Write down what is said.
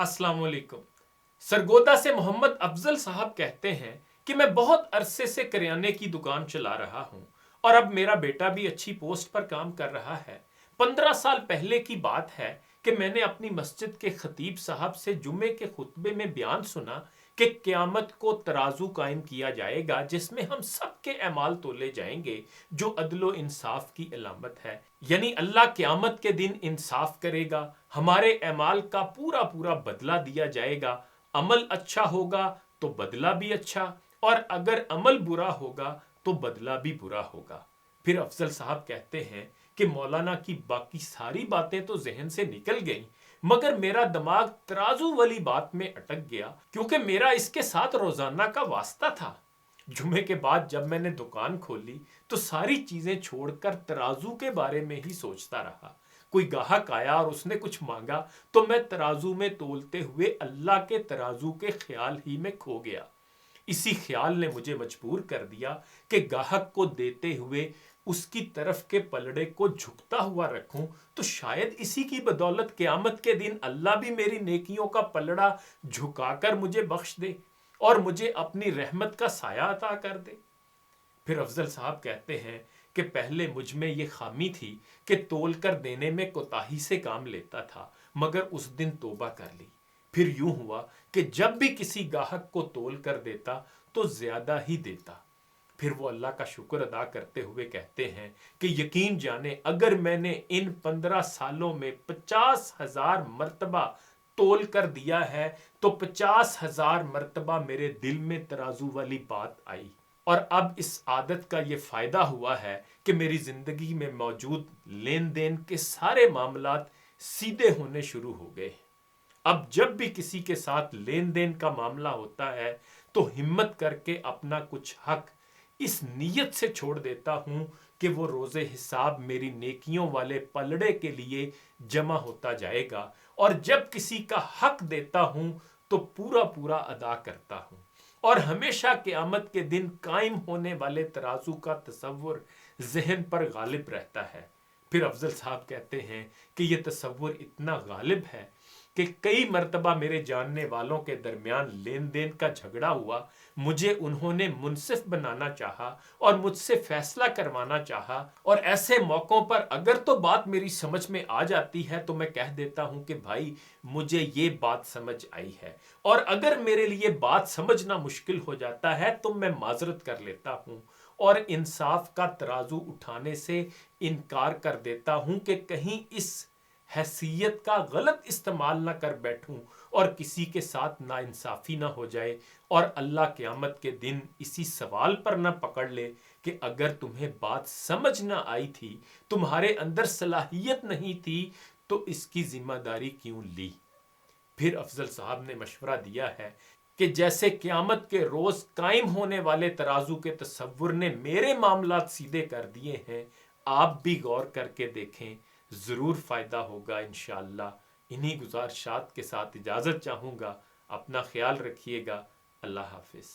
अस्सलाम वालेकुम। सरगोदा से मोहम्मद अफजल साहब कहते हैं कि मैं बहुत अरसे से करियाने की दुकान चला रहा हूं और अब मेरा बेटा भी अच्छी पोस्ट पर काम कर रहा है। 15 साल पहले की बात है कि मैंने अपनी मस्जिद के खतीब साहब से जुम्मे के खुतबे में बयान सुना कि क़यामत को तराजू कायम किया जाएगा जिसमें हम सबके अमाल तोले जाएंगे, जो अदलो इंसाफ की अलामत है। यानी अल्लाह क़यामत के दिन इंसाफ करेगा, हमारे अमाल का पूरा पूरा बदला दिया जाएगा। अमल अच्छा होगा तो बदला भी अच्छा, और अगर अमल बुरा होगा तो बदला भी बुरा होगा। फिर अफजल साहब कहते हैं कि मौलाना की बाकी सारी बातें तो जहन से निकल गईं, मगर मेरा दिमाग तराजू वाली बात में अटक गया, क्योंकि मेरा इसके साथ रोजाना का वास्ता था। जुमे के बाद जब मैंने दुकान खोली तो सारी चीजें छोड़कर तराजू के बारे में ही सोचता रहा। कोई गाहक आया और उसने कुछ मांगा तो मैं तराजू में तोलते हुए अल्लाह के तराजू के ख्याल ही में खो गया। इसी ख्याल ने मुझे मजबूर कर दिया कि गाहक को देते हुए उसकी तरफ के पलड़े को झुकता हुआ रखूं, तो शायद इसी की बदौलत क़यामत के दिन अल्लाह भी मेरी नेकियों का पलड़ा झुकाकर मुझे बख्श दे और मुझे अपनी रहमत का साया अता कर दे। फिर अफजल साहब कहते हैं कि पहले मुझ में ये खामी थी कि तोल कर देने में कोताही से काम लेता था, मगर उस दिन तौबा कर ली। फिर यूं हुआ कि जब भी किसी गाहक को तोल कर देता तो ज्यादा ही देता। फिर वो अल्लाह का शुक्र अदा करते हुए कहते हैं कि यकीन जाने अगर मैंने इन 15 सालों में 50,000 मर्तबा तोल कर दिया है तो 50,000 मर्तबा मेरे दिल में तराजू वाली बात आई। और अब इस आदत का ये फायदा हुआ है कि मेरी जिंदगी में मौजूद लेन देन के सारे मामलात सीधे होने शुरू हो गए। अब जब भी किसी के साथ लेन देन का मामला होता है तो हिम्मत करके अपना कुछ हक इस नीयत से छोड़ देता हूं कि वो रोजे हिसाब मेरी नेकियों वाले पलड़े के लिए जमा होता जाएगा, और जब किसी का हक देता हूं तो पूरा पूरा अदा करता हूं, और हमेशा क़यामत के दिन कायम होने वाले तराजू का तसव्वुर जहन पर गालिब रहता है। फिर अफजल साहब कहते हैं कि यह तसव्वुर इतना गालिब है कि कई मर्तबा मेरे जानने वालों के दरमियान लेन देन का झगड़ा हुआ। मुझे उन्होंने मुनसिफ बनाना चाहा और मुझसे फैसला करवाना चाहा, और ऐसे मौकों पर अगर तो बात मेरी समझ में आ जाती है तो मैं कह देता हूं कि भाई मुझे ये बात समझ आई है, और अगर मेरे लिए बात समझना मुश्किल हो जाता है तो मैं माजरत कर लेता हूं और इंसाफ का तराजू उठाने से इनकार कर देता हूं कि कहीं इस हैसियत का गलत इस्तेमाल ना कर बैठूं और किसी के साथ नाइंसाफी ना हो जाए, और अल्लाह क़यामत के दिन इसी सवाल पर ना पकड़ ले कि अगर तुम्हें बात समझ ना आई थी, तुम्हारे अंदर सलाहियत नहीं थी, तो इसकी जिम्मेदारी क्यों ली। फिर अफजल साहब ने मशवरा दिया है कि जैसे क़यामत के रोज कायम होने वाले तराजू के तसव्वुर ने मेरे मामलात सीधे कर दिए हैं, आप भी गौर करके देखें, जरूर फायदा होगा इंशाअल्लाह। इन्हीं गुजारिशात के साथ इजाजत चाहूंगा। अपना ख्याल रखिएगा। अल्लाह हाफिज।